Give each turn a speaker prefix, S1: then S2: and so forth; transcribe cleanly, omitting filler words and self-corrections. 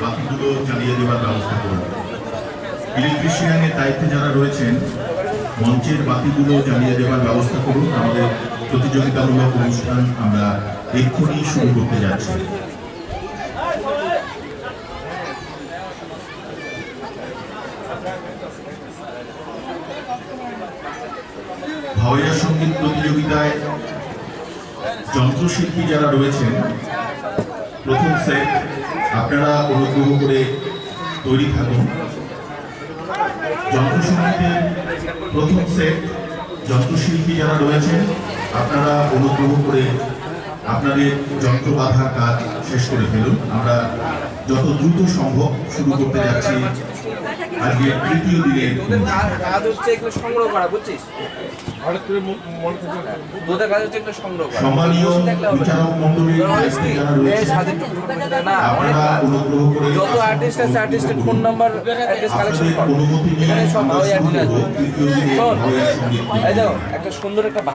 S1: বাকিগুলো চালিয়ে দেওয়ার ব্যবস্থা করুন। ইলেকট্রিশিয়ানের দায়িত্বে যারা রয়েছেন মঞ্চের বাতিগুলো জ্বালিয়ে দেওয়ার ব্যবস্থা করুন। আমাদের প্রতিযোগিতামূলক অনুষ্ঠান আমরা এক্ষুনি শুরু করতে যাচ্ছি। ভাওয়াইয়া সঙ্গীত প্রতিযোগিতায় যন্ত্রশিল্পী যারা রয়েছেন প্রথম সেট আপনারা অনুগ্রহ করে তৈরি থাকুন। যন্ত্রসঙ্গীতের প্রথম সেট যন্ত্রশিল্পী যারা রয়েছেন আপনারা অনুগ্রহ করে আপনাদের যন্ত্র বাঁধার কাজ শেষ করে ফেলুন। আমরা যত দ্রুত সম্ভব শুরু করতে যাচ্ছি আজকে তৃতীয় দিনের
S2: কাজ হচ্ছে এগুলো সংগ্রহ করা, বুঝছিস?
S1: সম্মানীয় বিচারক মণ্ডলী যারা রয়েছেন আপনারা অনুগ্রহ করে
S2: যত আর্টিস্ট আছে আর্টিস্টের ফোন নাম্বার অ্যাড্রেস কালেকশন কর।
S1: অনুমতি নিয়ে
S2: এখানে সব ভাওয়াইয়া আর্টিস্ট আছে।
S1: তৃতীয় দিনের
S2: শোন,
S1: ভাওয়াইয়া সঙ্গীত
S2: এই দেখো একটা সুন্দর একটা